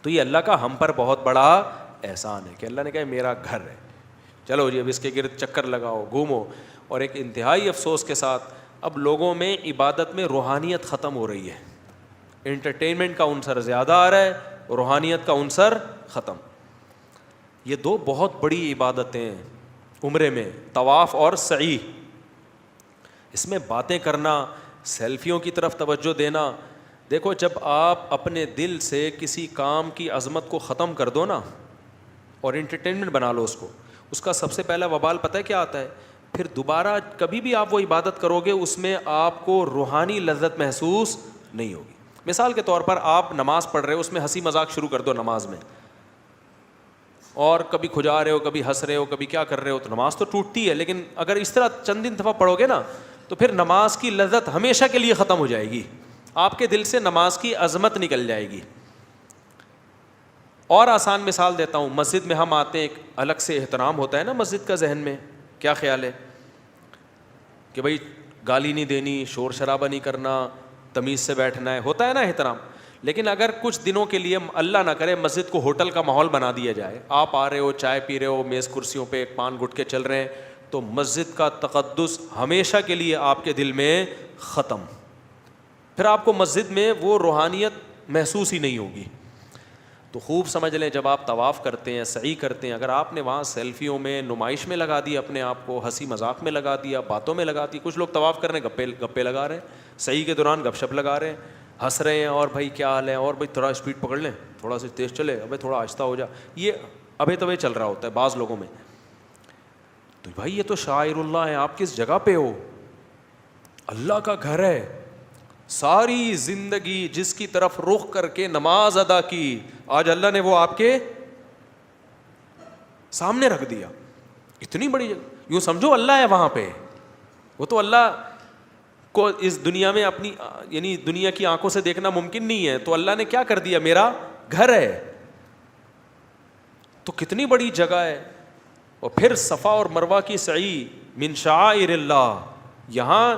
تو یہ اللہ کا ہم پر بہت بڑا احسان ہے کہ اللہ نے کہا میرا گھر ہے، چلو جی اب اس کے گرد چکر لگاؤ، گھومو. اور ایک انتہائی افسوس کے ساتھ اب لوگوں میں عبادت میں روحانیت ختم ہو رہی ہے. انٹرٹینمنٹ کا عنصر زیادہ آ رہا ہے، روحانیت کا عنصر ختم. یہ دو بہت بڑی عبادتیں ہیں عمرے میں، طواف اور سعی. اس میں باتیں کرنا، سیلفیوں کی طرف توجہ دینا. دیکھو جب آپ اپنے دل سے کسی کام کی عظمت کو ختم کر دو نا اور انٹرٹینمنٹ بنا لو اس کو، اس کا سب سے پہلا وبال پتہ ہے کیا آتا ہے؟ پھر دوبارہ کبھی بھی آپ وہ عبادت کرو گے اس میں آپ کو روحانی لذت محسوس نہیں ہوگی. مثال کے طور پر آپ نماز پڑھ رہے ہو، اس میں ہنسی مذاق شروع کر دو نماز میں، اور کبھی کھجا رہے ہو، کبھی ہنس رہے ہو، کبھی کیا کر رہے ہو، تو نماز تو ٹوٹتی ہے. لیکن اگر اس طرح چند دفعہ پڑھو گے نا تو پھر نماز کی لذت ہمیشہ کے لیے ختم ہو جائے گی، آپ کے دل سے نماز کی عظمت نکل جائے گی. اور آسان مثال دیتا ہوں، مسجد میں ہم آتے ہیں، ایک الگ سے احترام ہوتا ہے نا مسجد کا. ذہن میں کیا خیال ہے کہ بھائی گالی نہیں دینی، شور شرابہ نہیں کرنا، تمیز سے بیٹھنا ہے، ہوتا ہے نا احترام. لیکن اگر کچھ دنوں کے لیے اللہ نہ کرے مسجد کو ہوٹل کا ماحول بنا دیا جائے، آپ آ رہے ہو، چائے پی رہے ہو، میز کرسیوں پہ پان گٹکے چل رہے ہیں، تو مسجد کا تقدس ہمیشہ کے لیے آپ کے دل میں ختم. پھر آپ کو مسجد میں وہ روحانیت محسوس ہی نہیں ہوگی. تو خوب سمجھ لیں جب آپ طواف کرتے ہیں، سعی کرتے ہیں، اگر آپ نے وہاں سیلفیوں میں، نمائش میں لگا دیا اپنے آپ کو، ہنسی مذاق میں لگا دیا، باتوں میں لگا دی. کچھ لوگ طواف کرنے گپے لگا رہے ہیں، سعی کے دوران گپ شپ لگا رہے ہیں، ہنس رہے ہیں، اور بھائی کیا حال ہے، اور بھائی تھوڑا اسپیڈ پکڑ لیں، تھوڑا سا تیز چلے، ابھی تھوڑا آہستہ ہو جا. یہ ابھی تو چل رہا ہوتا ہے بعض لوگوں میں. تو بھائی یہ تو شاعر اللہ ہے، آپ کس جگہ پہ ہو؟ اللہ کا گھر ہے. ساری زندگی جس کی طرف رخ کر کے نماز ادا کی، آج اللہ نے وہ آپ کے سامنے رکھ دیا. اتنی بڑی جگہ، یوں سمجھو اللہ ہے وہاں پہ. وہ تو اللہ کو اس دنیا میں اپنی یعنی دنیا کی آنکھوں سے دیکھنا ممکن نہیں ہے، تو اللہ نے کیا کر دیا، میرا گھر ہے. تو کتنی بڑی جگہ ہے. اور پھر صفا اور مروہ کی سعی من شعائر اللہ. یہاں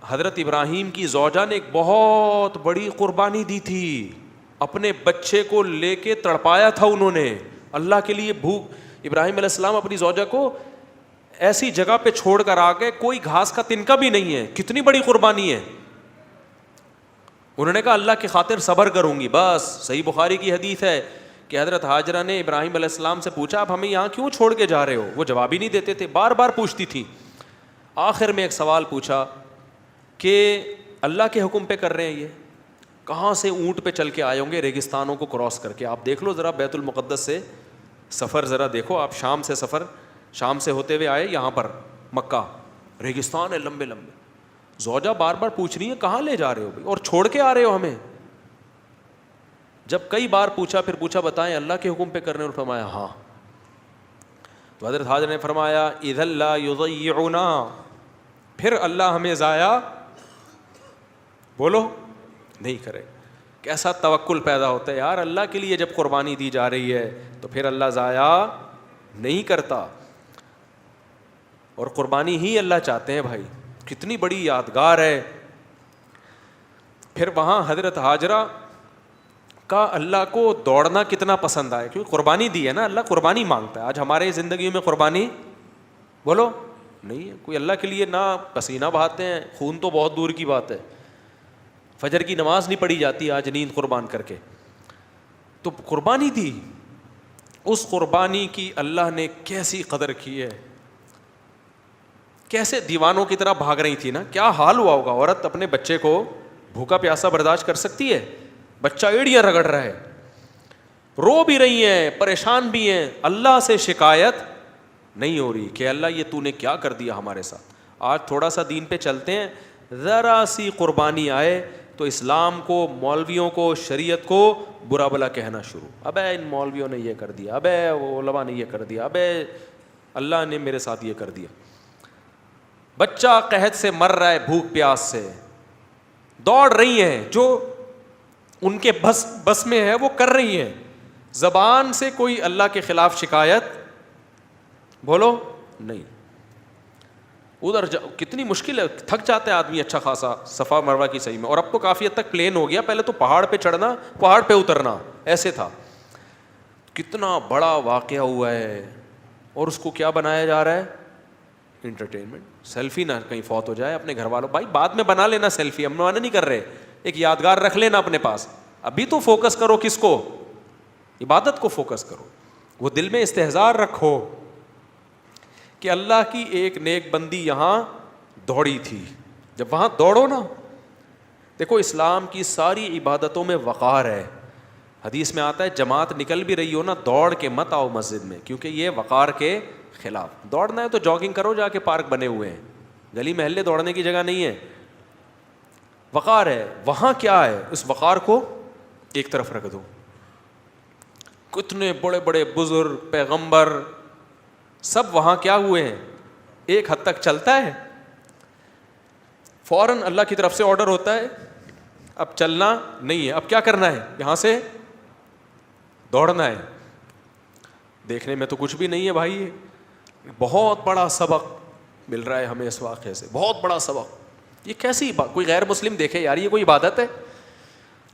حضرت ابراہیم کی زوجہ نے ایک بہت بڑی قربانی دی تھی، اپنے بچے کو لے کے تڑپایا تھا انہوں نے اللہ کے لیے. بھوک ابراہیم علیہ السلام اپنی زوجہ کو ایسی جگہ پہ چھوڑ کر آ گئے، کوئی گھاس کا تنکا بھی نہیں ہے. کتنی بڑی قربانی ہے. انہوں نے کہا اللہ کی خاطر صبر کروں گی بس. صحیح بخاری کی حدیث ہے کہ حضرت ہاجرہ نے ابراہیم علیہ السلام سے پوچھا آپ ہمیں یہاں کیوں چھوڑ کے جا رہے ہو؟ وہ جواب ہی نہیں دیتے تھے، بار بار پوچھتی تھی. آخر میں ایک سوال پوچھا کہ اللہ کے حکم پہ کر رہے ہیں، یہ کہاں سے اونٹ پہ چل کے آئے ہوں گے ریگستانوں کو کراس کر کے. آپ دیکھ لو ذرا بیت المقدس سے سفر ذرا دیکھو آپ، شام سے سفر، شام سے ہوتے ہوئے آئے یہاں پر مکہ، ریگستان ہے لمبے لمبے. زوجہ بار بار پوچھ رہی ہے کہاں لے جا رہے ہو بھائی، اور چھوڑ کے آ رہے ہو ہمیں. جب کئی بار پوچھا پھر پوچھا بتائیں اللہ کے حکم پہ کر رہے ہیں، اور فرمایا ہاں. تو حضرت حاضر نے فرمایا اذا لا یضیعنا، پھر اللہ ہمیں ضائع بولو نہیں کرے. کیسا توکل پیدا ہوتا ہے یار، اللہ کے لیے جب قربانی دی جا رہی ہے تو پھر اللہ ضائع نہیں کرتا. اور قربانی ہی اللہ چاہتے ہیں بھائی. کتنی بڑی یادگار ہے. پھر وہاں حضرت ہاجرہ کا اللہ کو دوڑنا کتنا پسند آیا، کیونکہ قربانی دی ہے نا، اللہ قربانی مانگتا ہے. آج ہمارے زندگیوں میں قربانی بولو نہیں ہے. کوئی اللہ کے لیے نہ پسینہ بہاتے ہیں، خون تو بہت دور کی بات ہے، فجر کی نماز نہیں پڑھی جاتی آج نیند قربان کر کے. تو قربانی دی، اس قربانی کی اللہ نے کیسی قدر کی ہے. کیسے دیوانوں کی طرح بھاگ رہی تھی نا. کیا حال ہوا ہوگا، عورت اپنے بچے کو بھوکا پیاسا برداشت کر سکتی ہے؟ بچہ ایڑیاں رگڑ رہا ہے، رو بھی رہی ہیں، پریشان بھی ہیں، اللہ سے شکایت نہیں ہو رہی کہ اللہ یہ تو نے کیا کر دیا ہمارے ساتھ. آج تھوڑا سا دین پہ چلتے ہیں، ذرا سی قربانی آئے تو اسلام کو، مولویوں کو، شریعت کو برا بلا کہنا شروع. ابے ان مولویوں نے یہ کر دیا، ابے وہ علماء نے یہ کر دیا، ابے اللہ نے میرے ساتھ یہ کر دیا. بچہ قحط سے مر رہا ہے، بھوک پیاس سے، دوڑ رہی ہیں، جو ان کے بس میں ہے وہ کر رہی ہیں. زبان سے کوئی اللہ کے خلاف شکایت بولو نہیں. ادھر کتنی مشکل ہے، تھک جاتا ہے آدمی اچھا خاصا صفا مروہ کی صحیح میں. اور اب تو کافی حد تک پلین ہو گیا، پہلے تو پہاڑ پہ چڑھنا، پہاڑ پہ اترنا ایسے تھا. کتنا بڑا واقعہ ہوا ہے اور اس کو کیا بنایا جا رہا ہے؟ انٹرٹینمنٹ. سیلفی نہ کہیں فوت ہو جائے اپنے گھر والوں, بھائی بعد میں بنا لینا سیلفی, ہم منع نہیں کر رہے, ایک یادگار رکھ لینا اپنے پاس. ابھی تو فوکس کرو کس کو؟ عبادت کو فوکس کرو. وہ دل میں استحضار رکھو کہ اللہ کی ایک نیک بندی یہاں دوڑی تھی. جب وہاں دوڑو نا, دیکھو اسلام کی ساری عبادتوں میں وقار ہے. حدیث میں آتا ہے جماعت نکل بھی رہی ہو نا, دوڑ کے مت آؤ مسجد میں, کیونکہ یہ وقار کے خلاف. دوڑنا ہے تو جاگنگ کرو, جا کے پارک بنے ہوئے ہیں, گلی محلے دوڑنے کی جگہ نہیں ہے. وقار ہے. وہاں کیا ہے؟ اس وقار کو ایک طرف رکھ دو. کتنے بڑے بڑے بزرگ پیغمبر سب وہاں کیا ہوئے ہیں؟ ایک حد تک چلتا ہے, فوراً اللہ کی طرف سے آرڈر ہوتا ہے اب چلنا نہیں ہے, اب کیا کرنا ہے؟ یہاں سے دوڑنا ہے. دیکھنے میں تو کچھ بھی نہیں ہے بھائی, بہت بڑا سبق مل رہا ہے ہمیں اس واقعے سے, بہت بڑا سبق. یہ کیسی کوئی غیر مسلم دیکھے یار یہ کوئی عبادت ہے؟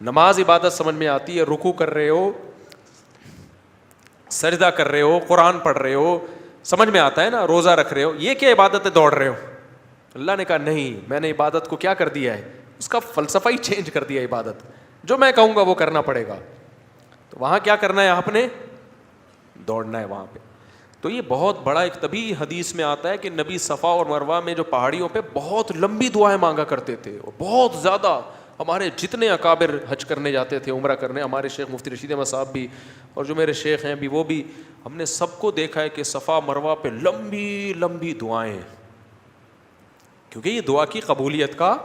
نماز عبادت سمجھ میں آتی ہے, رکوع کر رہے ہو, سجدہ کر رہے ہو, قرآن پڑھ رہے ہو, سمجھ میں آتا ہے نا, روزہ رکھ رہے ہو, یہ کیا عبادت ہے دوڑ رہے ہو؟ اللہ نے کہا نہیں, میں نے عبادت کو کیا کر دیا ہے, اس کا فلسفہ ہی چینج کر دیا. عبادت جو میں کہوں گا وہ کرنا پڑے گا. تو وہاں کیا کرنا ہے آپ نے؟ دوڑنا ہے وہاں پہ. تو یہ بہت بڑا ایک, تبھی حدیث میں آتا ہے کہ نبی صفا اور مروہ میں جو پہاڑیوں پہ بہت لمبی دعائیں مانگا کرتے تھے, اور بہت زیادہ. ہمارے جتنے اکابر حج کرنے جاتے تھے, عمرہ کرنے, ہمارے شیخ مفتی رشید احمد صاحب بھی اور جو میرے شیخ ہیں بھی, وہ بھی, ہم نے سب کو دیکھا ہے کہ صفا مروہ پہ لمبی لمبی دعائیں, کیونکہ یہ دعا کی قبولیت کا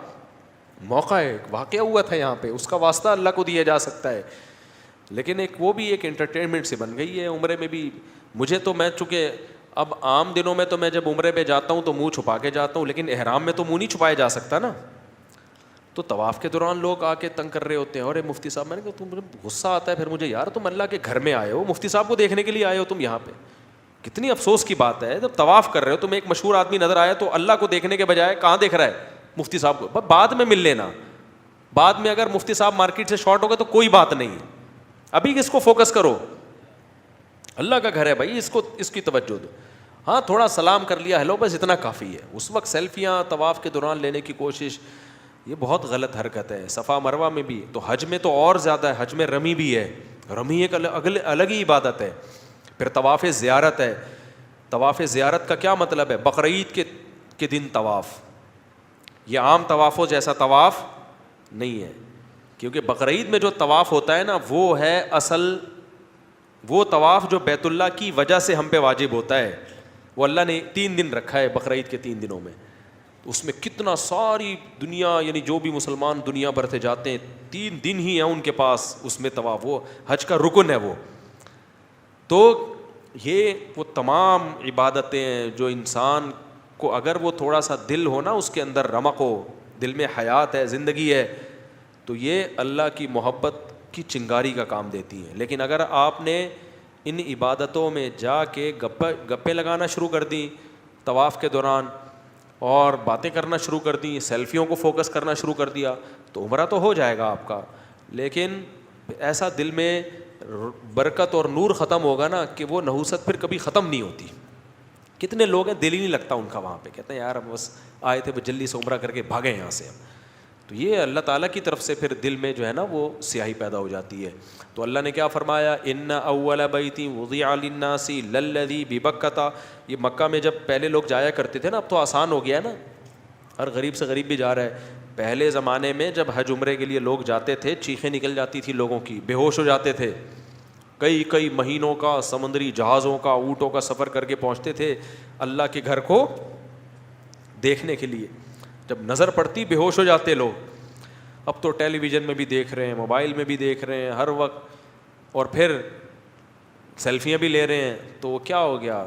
موقع ہے. واقعہ ہوا تھا یہاں پہ, اس کا واسطہ اللہ کو دیا جا سکتا ہے. لیکن ایک وہ بھی ایک انٹرٹینمنٹ سے بن گئی ہے. عمرے میں بھی مجھے تو, میں چونکہ اب عام دنوں میں تو میں جب عمرے پہ جاتا ہوں تو منہ چھپا کے جاتا ہوں, لیکن احرام میں تو منہ نہیں چھپایا جا سکتا نا. تو طواف کے دوران لوگ آ کے تنگ کر رہے ہوتے ہیں, اور مفتی صاحب, میں نے کہا تم, مجھے غصہ آتا ہے پھر مجھے, یار تم اللہ کے گھر میں آئے ہو, مفتی صاحب کو دیکھنے کے لیے آئے ہو تم یہاں پہ, کتنی افسوس کی بات ہے. جب طواف کر رہے ہو, تمہیں ایک مشہور آدمی نظر آیا تو اللہ کو دیکھنے کے بجائے کہاں دیکھ رہا ہے؟ مفتی صاحب کو. بعد میں مل لینا, بعد میں اگر مفتی صاحب مارکیٹ سے شارٹ ہو گئے تو کوئی بات نہیں, ابھی کس کو فوکس کرو, اللہ کا گھر ہے بھائی, اس کو, اس کی توجہ دو. ہاں تھوڑا سلام کر لیا, ہیلو, بس اتنا کافی ہے. اس وقت سیلفیاں طواف کے دوران لینے کی کوشش, یہ بہت غلط حرکت ہے. صفا مروہ میں بھی, تو حج میں تو اور زیادہ ہے. حج میں رمی بھی ہے, رمی ایک الگ ہی عبادت ہے. پھر طواف زیارت ہے. طواف زیارت کا کیا مطلب ہے؟ بقرعید کے دن طواف. یہ عام طوافوں جیسا طواف نہیں ہے, کیونکہ بقرعید میں جو طواف ہوتا ہے نا, وہ ہے اصل وہ طواف جو بیت اللہ کی وجہ سے ہم پہ واجب ہوتا ہے. وہ اللہ نے 3 دن رکھا ہے بقرعید کے 3 دنوں میں. اس میں کتنا ساری دنیا, یعنی جو بھی مسلمان دنیا بھر سے جاتے ہیں, 3 دن ہی ہیں ان کے پاس اس میں طواف, وہ حج کا رکن ہے وہ. تو یہ وہ تمام عبادتیں ہیں جو انسان کو, اگر وہ تھوڑا سا دل ہو نا, اس کے اندر رمق ہو, دل میں حیات ہے, زندگی ہے, تو یہ اللہ کی محبت کی چنگاری کا کام دیتی ہیں. لیکن اگر آپ نے ان عبادتوں میں جا کے گپے لگانا شروع کر دیں طواف کے دوران, اور باتیں کرنا شروع کر دیں, سیلفیوں کو فوکس کرنا شروع کر دیا, تو عمرہ تو ہو جائے گا آپ کا, لیکن ایسا دل میں برکت اور نور ختم ہوگا نا کہ وہ نحوست پھر کبھی ختم نہیں ہوتی. کتنے لوگ ہیں دل ہی نہیں لگتا ان کا وہاں پہ, کہتے ہیں یار بس آئے تھے بس جلدی سے عمرہ کر کے بھاگے یہاں سے. تو یہ اللہ تعالیٰ کی طرف سے پھر دل میں جو ہے نا وہ سیاہی پیدا ہو جاتی ہے. تو اللہ نے کیا فرمایا, ان اول بیت وضع للناس للذی ببکۃ. یہ مکہ میں جب پہلے لوگ جایا کرتے تھے نا, اب تو آسان ہو گیا ہے نا, ہر غریب سے غریب بھی جا رہا ہے. پہلے زمانے میں جب حج عمرے کے لیے لوگ جاتے تھے, چیخیں نکل جاتی تھی لوگوں کی, بے ہوش ہو جاتے تھے, کئی مہینوں کا سمندری جہازوں کا, اونٹوں کا سفر کر کے پہنچتے تھے اللہ کے گھر کو دیکھنے کے لیے. جب نظر پڑتی بے ہوش ہو جاتے لوگ. اب تو ٹیلی ویژن میں بھی دیکھ رہے ہیں, موبائل میں بھی دیکھ رہے ہیں ہر وقت, اور پھر سیلفیاں بھی لے رہے ہیں. تو کیا ہو گیا,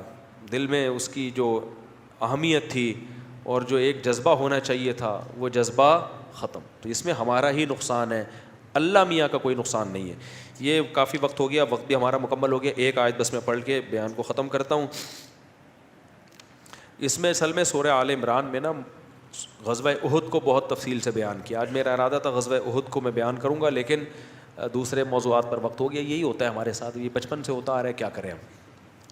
دل میں اس کی جو اہمیت تھی اور جو ایک جذبہ ہونا چاہیے تھا وہ جذبہ ختم. تو اس میں ہمارا ہی نقصان ہے, اللہ میاں کا کوئی نقصان نہیں ہے. یہ کافی وقت ہو گیا, وقت بھی ہمارا مکمل ہو گیا. ایک آیت بس میں پڑھ کے بیان کو ختم کرتا ہوں. اس میں اصل میں سورہ آل عمران میں نا غزوہ احد کو بہت تفصیل سے بیان کیا. آج میرا ارادہ تھا غزوہ احد کو میں بیان کروں گا, لیکن دوسرے موضوعات پر وقت ہو گیا. یہی ہوتا ہے ہمارے ساتھ, یہ بچپن سے ہوتا آ رہا ہے, کیا کریں ہم.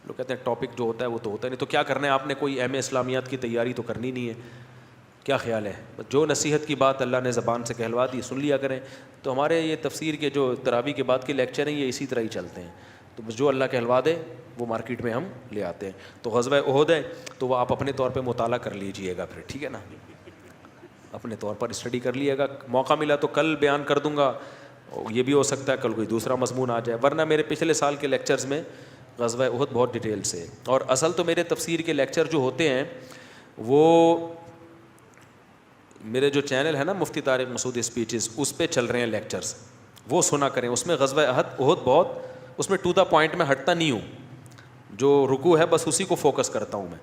لوگ کہتے ہیں ٹاپک جو ہوتا ہے وہ تو ہوتا ہے نہیں, تو کیا کرنا ہے آپ نے, کوئی ایم اے اسلامیات کی تیاری تو کرنی نہیں ہے. کیا خیال ہے, جو نصیحت کی بات اللہ نے زبان سے کہلوا دی سن لیا کریں. تو ہمارے یہ تفسیر کے جو تراویح کے بعد کے لیکچر ہیں یہ اسی طرح ہی چلتے ہیں. تو بس جو اللہ کہلوا دے وہ مارکیٹ میں ہم لے آتے ہیں. تو غزوہ احد ہے تو وہ آپ اپنے طور پہ مطالعہ کر لیجئے گا پھر, ٹھیک ہے نا, اپنے طور پر اسٹڈی کر لیے گا. موقع ملا تو کل بیان کر دوں گا, یہ بھی ہو سکتا ہے کل کوئی دوسرا مضمون آ جائے, ورنہ میرے پچھلے سال کے لیکچرز میں غزوہ احد بہت ڈیٹیل سے. اور اصل تو میرے تفسیر کے لیکچر جو ہوتے ہیں وہ میرے جو چینل ہے نا مفتی طارق مسعود اسپیچز, اس پہ چل رہے ہیں لیکچرز, وہ سنا کریں. اس میں غزوہ احد بہت, اس میں ٹو دا پوائنٹ میں ہٹتا نہیں ہوں, جو رکوع ہے بس اسی کو فوکس کرتا ہوں میں.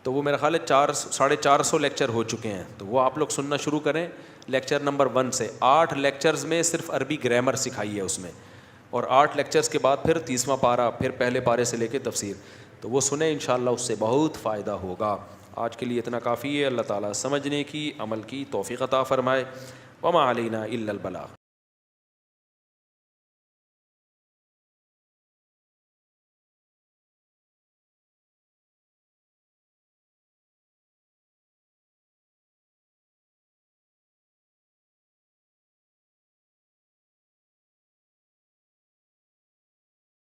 تو وہ میرا خیال ہے 450 لیکچر ہو چکے ہیں, تو وہ آپ لوگ سننا شروع کریں لیکچر نمبر 1 سے. 8 لیکچرز میں صرف عربی گرامر سکھائی ہے اس میں, اور 8 لیکچرز کے بعد پھر 30واں پارہ, پھر پہلے پارے سے لے کے تفسیر. تو وہ سنیں انشاءاللہ, اس سے بہت فائدہ ہوگا. آج کے لیے اتنا کافی ہے. اللہ تعالیٰ سمجھنے کی, عمل کی توفیق عطا فرمائے. وما علینا الا البلاغ.